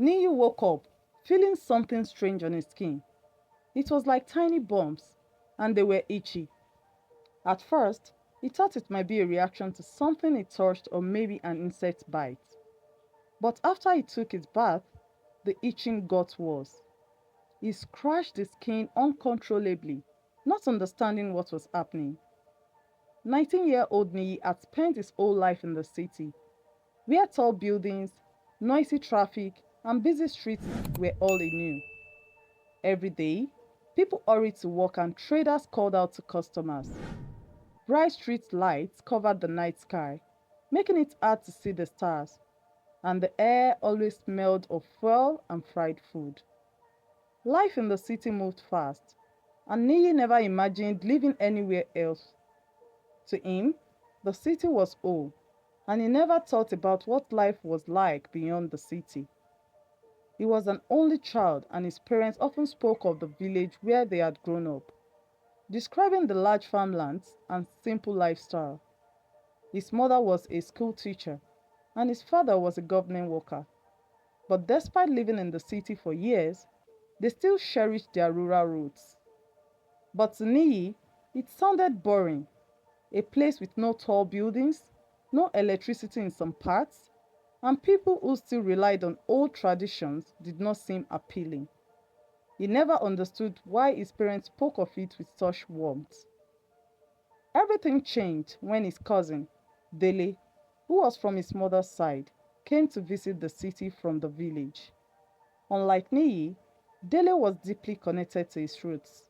Niyi woke up, feeling something strange on his skin. It was like tiny bumps, and they were itchy. At first, he thought it might be a reaction to something he touched or maybe an insect bite. But after he took his bath, the itching got worse. He scratched the skin uncontrollably, not understanding what was happening. 19-year-old Niyi had spent his whole life in the city, where tall buildings, noisy traffic, and busy streets were all he knew. Every day, people hurried to work and traders called out to customers. Bright street lights covered the night sky, making it hard to see the stars, and the air always smelled of fuel and fried food. Life in the city moved fast, and Niyi never imagined living anywhere else. To him, the city was home, and he never thought about what life was like beyond the city. He was an only child, and his parents often spoke of the village where they had grown up, describing the large farmlands and simple lifestyle. His mother was a school teacher, and his father was a government worker. But despite living in the city for years, they still cherished their rural roots. But to Niyi, it sounded boring. A place with no tall buildings, no electricity in some parts, and people who still relied on old traditions did not seem appealing. He never understood why his parents spoke of it with such warmth. Everything changed when his cousin, Dele, who was from his mother's side, came to visit the city from the village. Unlike Niyi, Dele was deeply connected to his roots.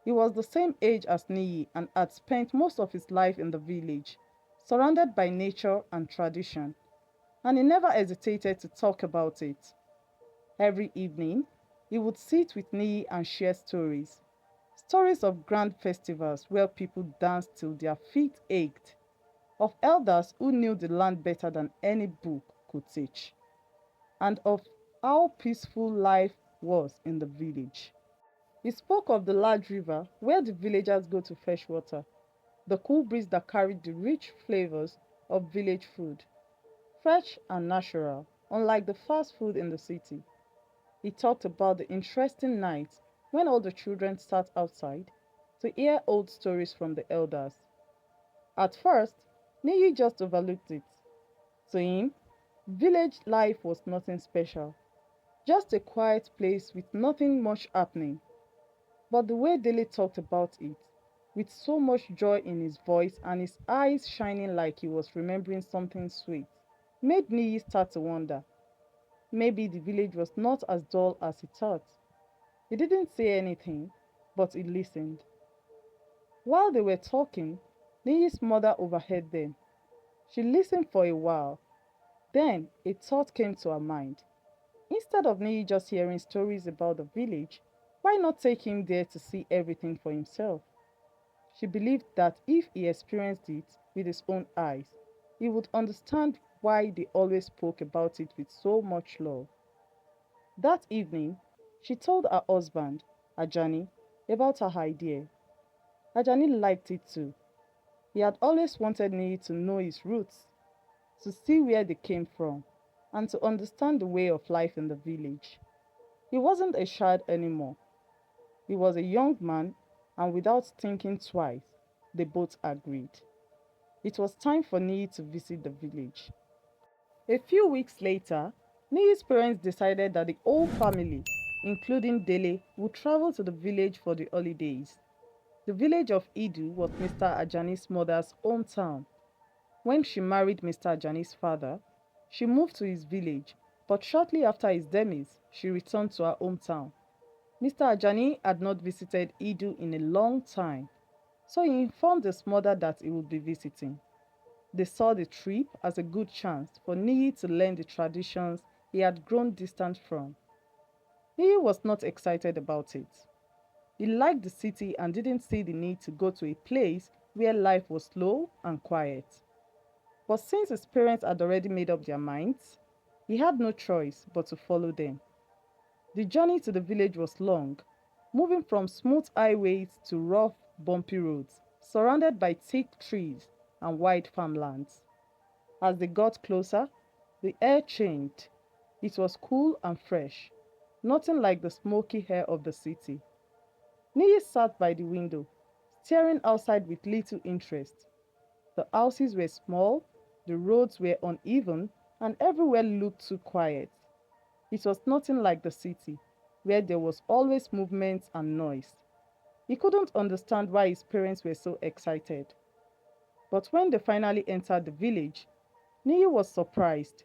He was the same age as Niyi and had spent most of his life in the village, surrounded by nature and tradition, and he never hesitated to talk about it. Every evening, he would sit with Niyi and share stories. Stories of grand festivals where people danced till their feet ached, of elders who knew the land better than any book could teach, and of how peaceful life was in the village. He spoke of the large river where the villagers go to fetch water, the cool breeze that carried the rich flavors of village food, fresh and natural, unlike the fast food in the city. He talked about the interesting nights when all the children sat outside to hear old stories from the elders. At first, Niyi just overlooked it. To him, village life was nothing special, just a quiet place with nothing much happening. But the way Dele talked about it, with so much joy in his voice and his eyes shining like he was remembering something sweet, made Niyi start to wonder. Maybe the village was not as dull as he thought. He didn't say anything, but he listened. While they were talking, Niyi's mother overheard them. She listened for a while. Then a thought came to her mind. Instead of Niyi just hearing stories about the village, why not take him there to see everything for himself? She believed that if he experienced it with his own eyes, he would understand why they always spoke about it with so much love. That evening, she told her husband, Ajani, about her idea. Ajani liked it too. He had always wanted Niyi to know his roots, to see where they came from, and to understand the way of life in the village. He wasn't a child anymore. He was a young man, and without thinking twice, they both agreed. It was time for Niyi to visit the village. A few weeks later, Niyi's parents decided that the whole family, including Dele, would travel to the village for the holidays. The village of Idu was Mr. Ajani's mother's hometown. When she married Mr. Ajani's father, she moved to his village, but shortly after his demise, she returned to her hometown. Mr. Ajani had not visited Idu in a long time, so he informed his mother that he would be visiting. They saw the trip as a good chance for Niyi to learn the traditions he had grown distant from. Niyi was not excited about it. He liked the city and didn't see the need to go to a place where life was slow and quiet. But since his parents had already made up their minds, he had no choice but to follow them. The journey to the village was long, moving from smooth highways to rough, bumpy roads, surrounded by thick trees and wide farmlands. As they got closer, the air changed. It was cool and fresh, nothing like the smoky air of the city. Niyi sat by the window, staring outside with little interest. The houses were small, the roads were uneven, and everywhere looked too quiet. It was nothing like the city, where there was always movement and noise. He couldn't understand why his parents were so excited. But when they finally entered the village, Niyi was surprised.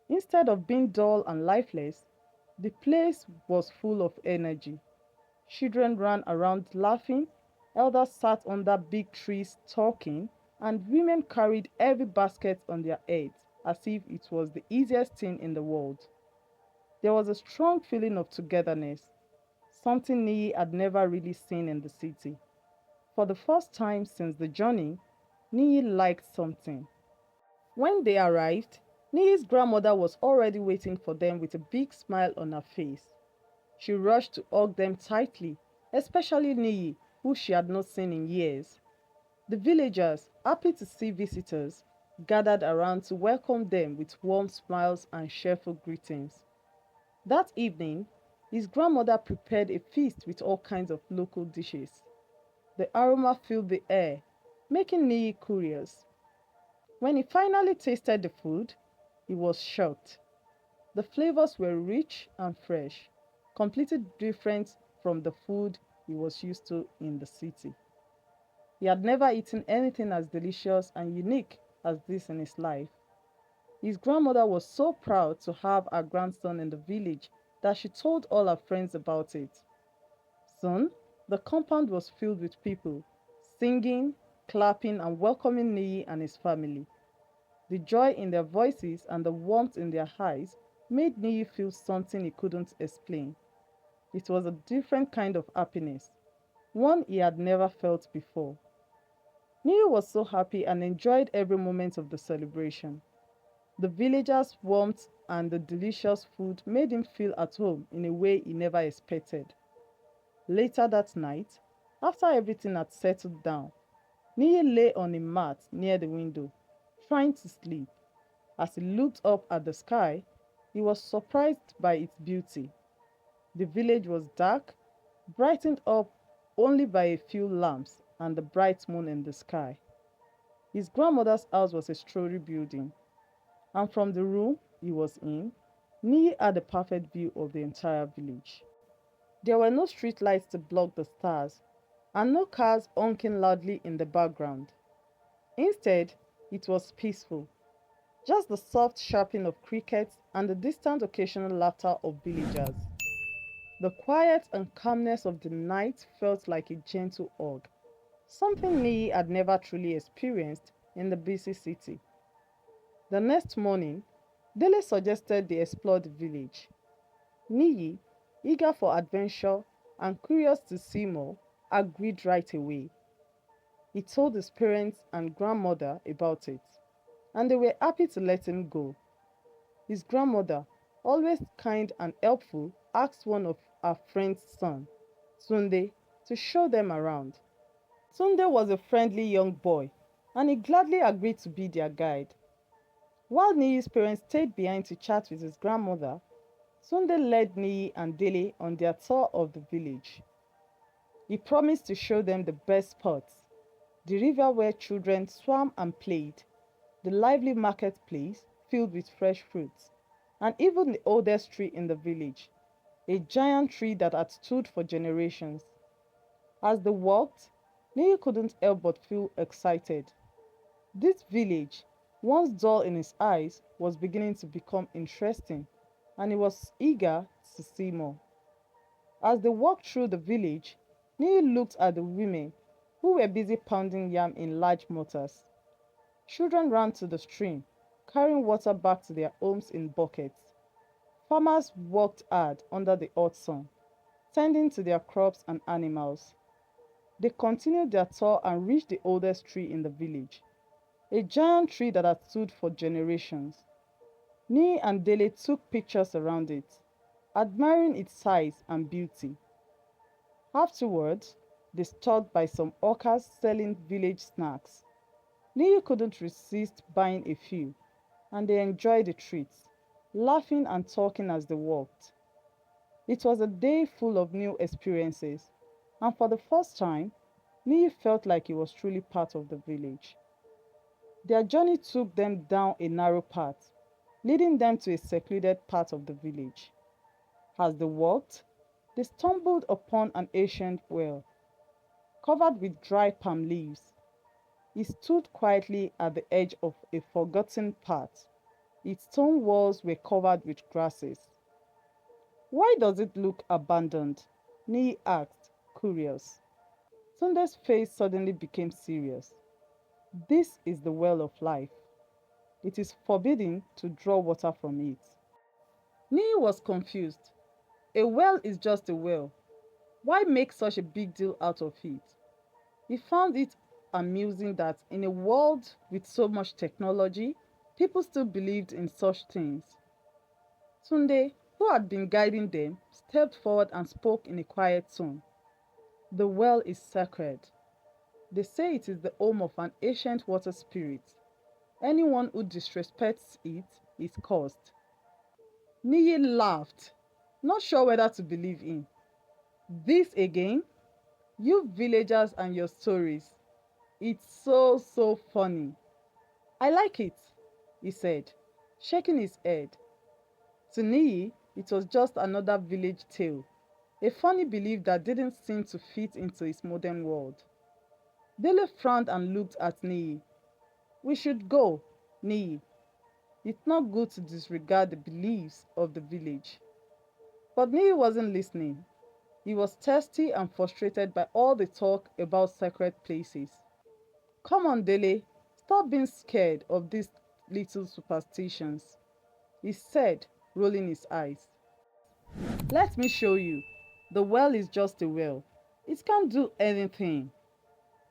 Instead of being dull and lifeless, the place was full of energy. Children ran around laughing, elders sat under big trees talking, and women carried heavy baskets on their heads as if it was the easiest thing in the world. There was a strong feeling of togetherness, something Niyi had never really seen in the city. For the first time since the journey, Niyi liked something. When they arrived, Niyi's grandmother was already waiting for them with a big smile on her face. She rushed to hug them tightly, especially Niyi, who she had not seen in years. The villagers, happy to see visitors, gathered around to welcome them with warm smiles and cheerful greetings. That evening, his grandmother prepared a feast with all kinds of local dishes. The aroma filled the air, making Niyi curious. When he finally tasted the food, he was shocked. The flavors were rich and fresh, completely different from the food he was used to in the city. He had never eaten anything as delicious and unique as this in his life. His grandmother was so proud to have her grandson in the village that she told all her friends about it. Soon, the compound was filled with people, singing, clapping, and welcoming Niyi and his family. The joy in their voices and the warmth in their eyes made Niyi feel something he couldn't explain. It was a different kind of happiness, one he had never felt before. Niyi was so happy and enjoyed every moment of the celebration. The villagers' warmth and the delicious food made him feel at home in a way he never expected. Later that night, after everything had settled down, Niyi lay on a mat near the window, trying to sleep. As he looked up at the sky, he was surprised by its beauty. The village was dark, brightened up only by a few lamps and the bright moon in the sky. His grandmother's house was a story building, and from the room he was in, Niyi had a perfect view of the entire village. There were no street lights to block the stars, and no cars honking loudly in the background. Instead, it was peaceful. Just the soft chirping of crickets and the distant occasional laughter of villagers. The quiet and calmness of the night felt like a gentle hug, something Niyi had never truly experienced in the busy city. The next morning, Dele suggested they explore the village. Niyi, eager for adventure and curious to see more, agreed right away. He told his parents and grandmother about it, and they were happy to let him go. His grandmother, always kind and helpful, asked one of her friend's son, Tunde, to show them around. Tunde was a friendly young boy, and he gladly agreed to be their guide. While Niyi's parents stayed behind to chat with his grandmother, Tunde led Niyi and Dele on their tour of the village. He promised to show them the best spots, the river where children swam and played, the lively marketplace filled with fresh fruits, and even the oldest tree in the village, a giant tree that had stood for generations. As they walked, Niyi couldn't help but feel excited. This village, once dull in his eyes, was beginning to become interesting, and he was eager to see more. As they walked through the village, Niyi looked at the women who were busy pounding yam in large mortars. Children ran to the stream, carrying water back to their homes in buckets. Farmers worked hard under the hot sun, tending to their crops and animals. They continued their tour and reached the oldest tree in the village, a giant tree that had stood for generations. Niyi and Dele took pictures around it, admiring its size and beauty. Afterwards, they stopped by some hawkers selling village snacks. Niyi couldn't resist buying a few, and they enjoyed the treats. laughing and talking as they walked. It was a day full of new experiences, and for the first time, Niyi felt like he was truly part of the village. Their journey took them down a narrow path, leading them to a secluded part of the village. As they walked, they stumbled upon an ancient well, covered with dry palm leaves. It stood quietly at the edge of a forgotten path. Its stone walls were covered with grasses. Why does it look abandoned? Niyi asked, curious. Tunde's face suddenly became serious. This is the well of life. It is forbidden to draw water from it. Niyi was confused. A well is just a well. Why make such a big deal out of it? He found it amusing that in a world with so much technology, people still believed in such things. Tunde, who had been guiding them, stepped forward and spoke in a quiet tone. The well is sacred. They say it is the home of an ancient water spirit. Anyone who disrespects it is cursed. Niyi laughed, not sure whether to believe in. This again? You villagers and your stories. It's so funny. I like it, he said, shaking his head. To Niyi, it was just another village tale, a funny belief that didn't seem to fit into his modern world. Dele frowned and looked at Niyi. We should go, Niyi. It's not good to disregard the beliefs of the village. But Niyi wasn't listening. He was thirsty and frustrated by all the talk about sacred places. Come on, Dele, stop being scared of these little superstitions, he said, rolling his eyes. Let me show you. The well is just a well. It can't do anything.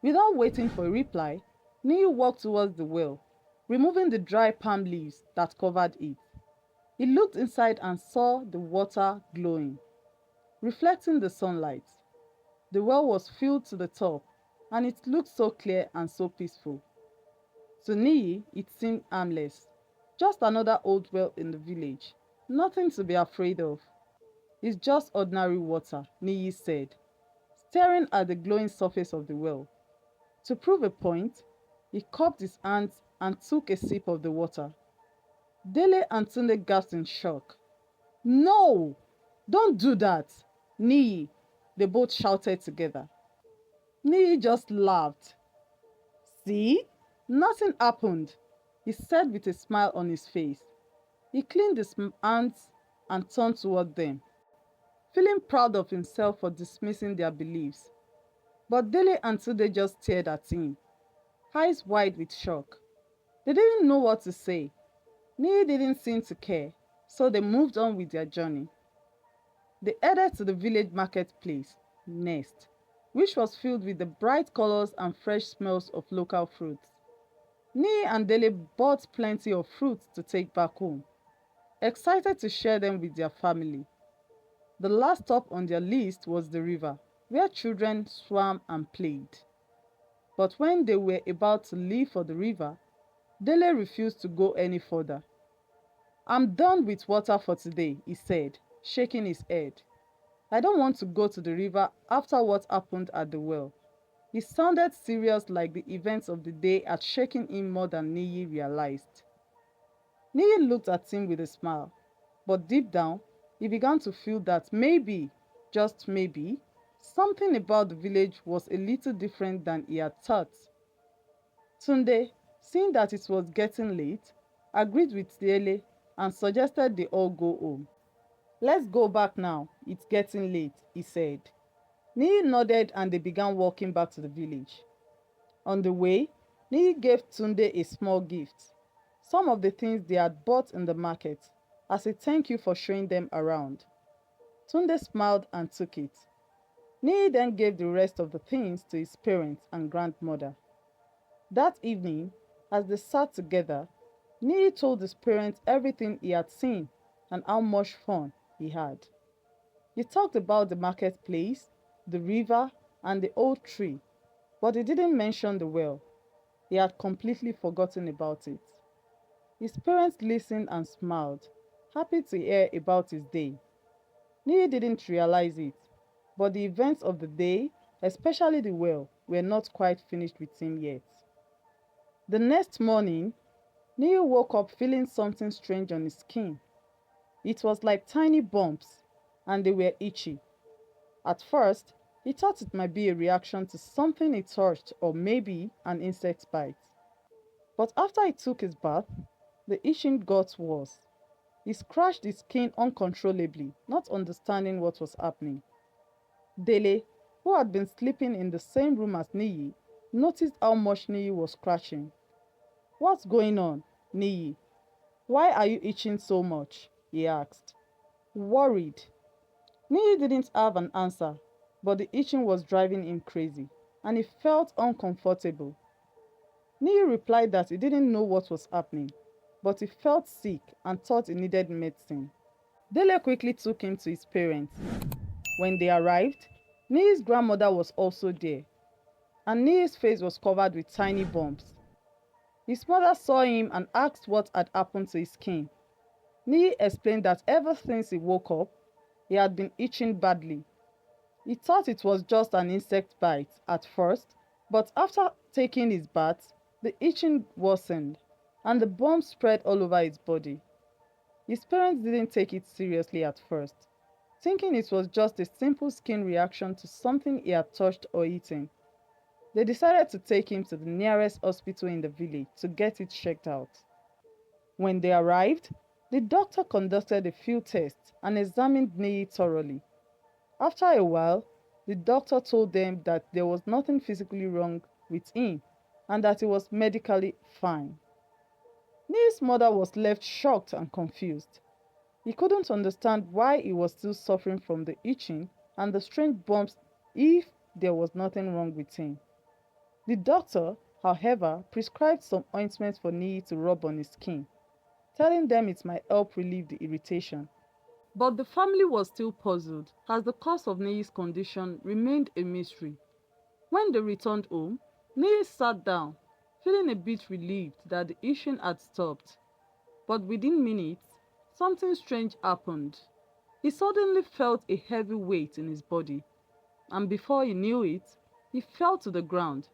Without waiting for a reply, Niyi walked towards the well, removing the dry palm leaves that covered it. He looked inside and saw the water glowing, reflecting the sunlight. The well was filled to the top, and it looked so clear and so peaceful. To Niyi, it seemed harmless. Just another old well in the village. Nothing to be afraid of. It's just ordinary water, Niyi said, staring at the glowing surface of the well. To prove a point, he cupped his hands and took a sip of the water. Dele and Tunde gasped in shock. No! Don't do that! Niyi! They both shouted together. Niyi just laughed. See? Nothing happened, he said with a smile on his face. He cleaned his hands and turned toward them, feeling proud of himself for dismissing their beliefs. But Dele and Tunde just stared at him, eyes wide with shock. They didn't know what to say. Niyi didn't seem to care, so they moved on with their journey. They headed to the village marketplace next, which was filled with the bright colors and fresh smells of local fruits. Niyi and Dele bought plenty of fruits to take back home, excited to share them with their family. The last stop on their list was the river, where children swam and played. But when they were about to leave for the river, Dele refused to go any further. I'm done with water for today, he said, shaking his head. I don't want to go to the river after what happened at the well. He sounded serious, like the events of the day had shaken him more than Niyi realized. Niyi looked at him with a smile, but deep down, he began to feel that maybe, just maybe, something about the village was a little different than he had thought. Tunde, seeing that it was getting late, agreed with Tiele and suggested they all go home. Let's go back now, it's getting late, he said. Niyi nodded and they began walking back to the village. On the way, Niyi gave Tunde a small gift, some of the things they had bought in the market, as a thank you for showing them around. Tunde smiled and took it. Niyi then gave the rest of the things to his parents and grandmother. That evening, as they sat together, Niyi told his parents everything he had seen and how much fun he had. He talked about the marketplace, the river, and the old tree, but he didn't mention the well. He had completely forgotten about it. His parents listened and smiled. happy to hear about his day. Niyi didn't realize it, but the events of the day, especially the well, were not quite finished with him yet. The next morning, Niyi woke up feeling something strange on his skin. It was like tiny bumps, and they were itchy. At first, he thought it might be a reaction to something he touched or maybe an insect bite. But after he took his bath, the itching got worse. He scratched his skin uncontrollably, not understanding what was happening. Dele, who had been sleeping in the same room as Niyi, noticed how much Niyi was scratching. "What's going on, Niyi? Why are you itching so much?" he asked. Worried. Niyi didn't have an answer, but the itching was driving him crazy, and he felt uncomfortable. Niyi replied that he didn't know what was happening, but he felt sick and thought he needed medicine. Dele quickly took him to his parents. When they arrived, Niyi's grandmother was also there, and Niyi's face was covered with tiny bumps. His mother saw him and asked what had happened to his skin. Niyi explained that ever since he woke up, he had been itching badly. He thought it was just an insect bite at first, but after taking his bath, the itching worsened and the bumps spread all over his body. His parents didn't take it seriously at first, thinking it was just a simple skin reaction to something he had touched or eaten. They decided to take him to the nearest hospital in the village to get it checked out. When they arrived, the doctor conducted a few tests and examined Niyi thoroughly. After a while, the doctor told them that there was nothing physically wrong with him and that he was medically fine. Niyi's mother was left shocked and confused. He couldn't understand why he was still suffering from the itching and the strange bumps if there was nothing wrong with him. The doctor, however, prescribed some ointment for Niyi to rub on his skin, telling them it might help relieve the irritation. But the family was still puzzled as the cause of Niyi's condition remained a mystery. When they returned home, Niyi sat down, feeling a bit relieved that the itching had stopped. But within minutes, something strange happened. He suddenly felt a heavy weight in his body, and before he knew it, he fell to the ground.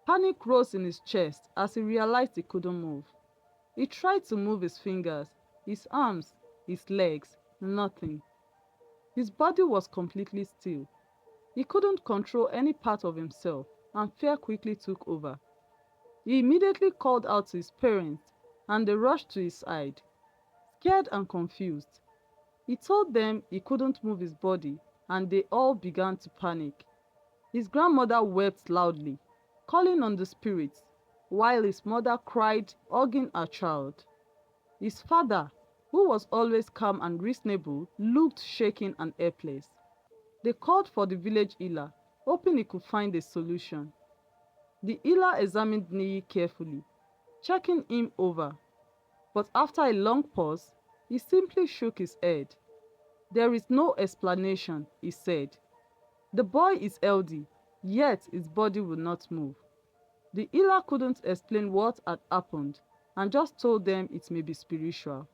Panic rose in his chest as he realized he couldn't move. He tried to move his fingers, his arms, his legs, nothing. His body was completely still. He couldn't control any part of himself, and fear quickly took over. He immediately called out to his parents, and they rushed to his side, scared and confused. He told them he couldn't move his body, and they all began to panic. His grandmother wept loudly, calling on the spirits, while his mother cried, hugging her child. His father, who was always calm and reasonable, looked shaken and helpless. They called for the village healer, hoping he could find a solution. The healer examined Niyi carefully, checking him over, but after a long pause, he simply shook his head. "There is no explanation," he said. "The boy is healthy, yet his body will not move." The healer couldn't explain what had happened and just told them it may be spiritual.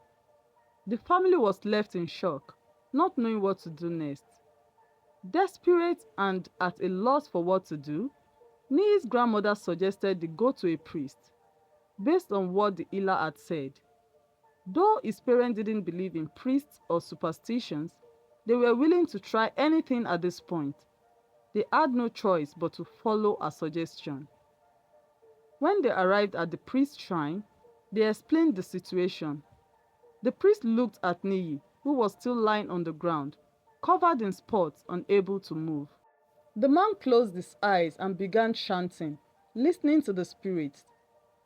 The family was left in shock, not knowing what to do next. Desperate and at a loss for what to do, Niyi's grandmother suggested they go to a priest, based on what the healer had said. Though his parents didn't believe in priests or superstitions, they were willing to try anything at this point. They had no choice but to follow her suggestion. When they arrived at the priest's shrine, they explained the situation. The priest looked at Niyi, who was still lying on the ground, covered in spots, unable to move. The man closed his eyes and began chanting, listening to the spirits.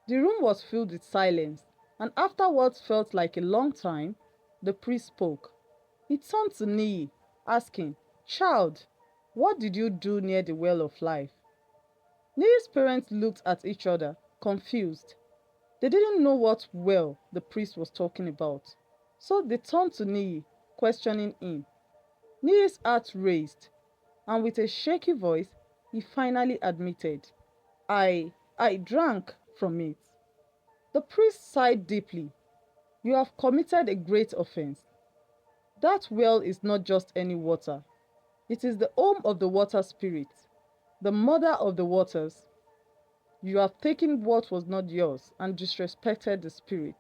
The room was filled with silence, and after what felt like a long time, the priest spoke. He turned to Niyi, asking, "Child, what did you do near the well of life?" Niyi's parents looked at each other, confused. They didn't know what well the priest was talking about, so they turned to Niyi, questioning him. Niyi's heart raised, and with a shaky voice, he finally admitted, I drank from it." The priest sighed deeply. You have committed a great offense. That well is not just any water, it is the home of the water spirit, the mother of the waters. You have taken what was not yours and disrespected the spirit.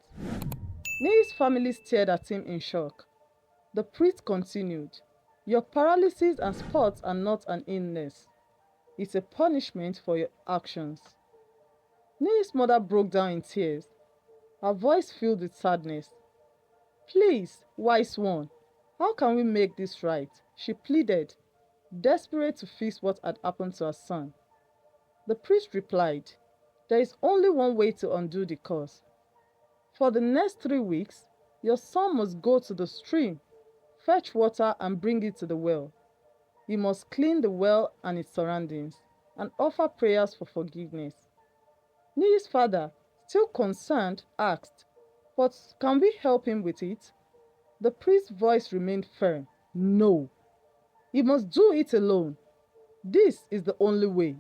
Niyi's family stared at him in shock. The priest continued, your paralysis and spots are not an illness. It's a punishment for your actions. Niyi's mother broke down in tears, her voice filled with sadness. Please, wise one, how can we make this right? She pleaded, desperate to fix what had happened to her son. The priest replied, there is only one way to undo the curse. For the next 3 weeks, your son must go to the stream, fetch water and bring it to the well. He must clean the well and its surroundings, and offer prayers for forgiveness. Niyi's father, still concerned, asked, but can we help him with it? The priest's voice remained firm. No, he must do it alone. This is the only way.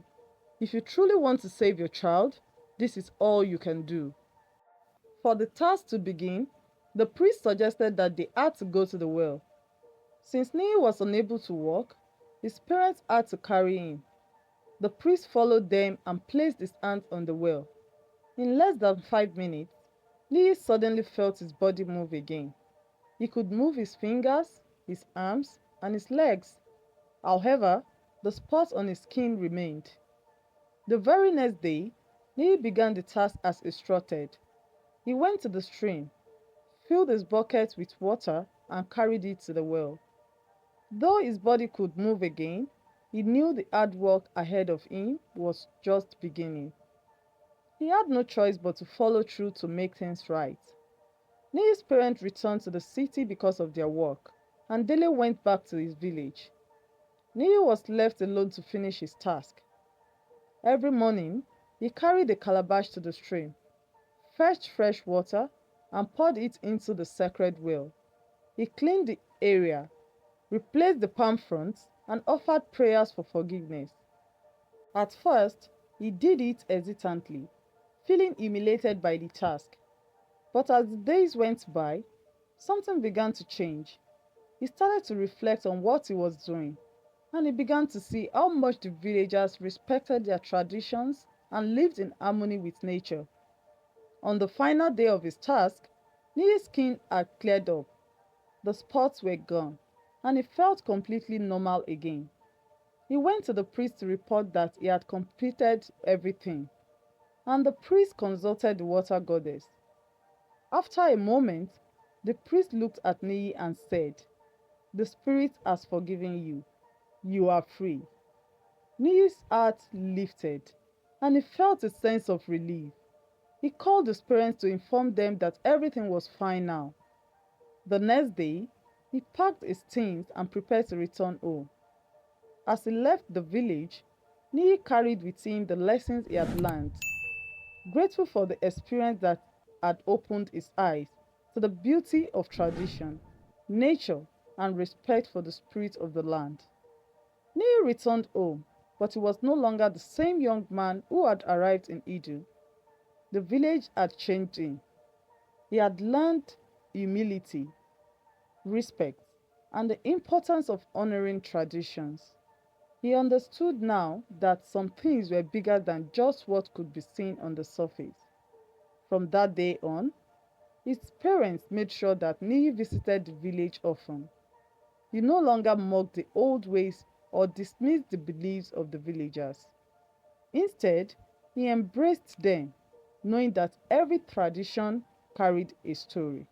If you truly want to save your child, this is all you can do. For the task to begin, the priest suggested that they had to go to the well. Since Niyi was unable to walk, his parents had to carry him. The priest followed them and placed his hands on the well. In less than 5 minutes, Niyi suddenly felt his body move again. He could move his fingers, his arms, and his legs. However, the spots on his skin remained. The very next day, Niyi began the task as instructed. He went to the stream, filled his bucket with water, and carried it to the well. Though his body could move again, he knew the hard work ahead of him was just beginning. He had no choice but to follow through to make things right. Niyi's parents returned to the city because of their work, and Dele went back to his village. Niyi was left alone to finish his task. Every morning, he carried a calabash to the stream, fetched fresh water, and poured it into the sacred well. He cleaned the area, replaced the palm fronds, and offered prayers for forgiveness. At first, he did it hesitantly, feeling humiliated by the task. But as the days went by, something began to change. He started to reflect on what he was doing, and he began to see how much the villagers respected their traditions and lived in harmony with nature. On the final day of his task, Niyi's skin had cleared up, the spots were gone, and he felt completely normal again. He went to the priest to report that he had completed everything, and the priest consulted the water goddess. After a moment, the priest looked at Niyi and said, the spirit has forgiven you. You are free. Niyi's heart lifted, and he felt a sense of relief. He called his parents to inform them that everything was fine now. The next day, he packed his things and prepared to return home. As he left the village, Niyi carried with him the lessons he had learned, grateful for the experience that had opened his eyes to the beauty of tradition, nature, and respect for the spirit of the land. Niyi returned home, but he was no longer the same young man who had arrived in Edu. The village had changed him. He had learned humility, respect, and the importance of honoring traditions. He understood now that some things were bigger than just what could be seen on the surface. From that day on, his parents made sure that Niyi visited the village often. He no longer mocked the old ways or dismissed the beliefs of the villagers. Instead, he embraced them, knowing that every tradition carried a story.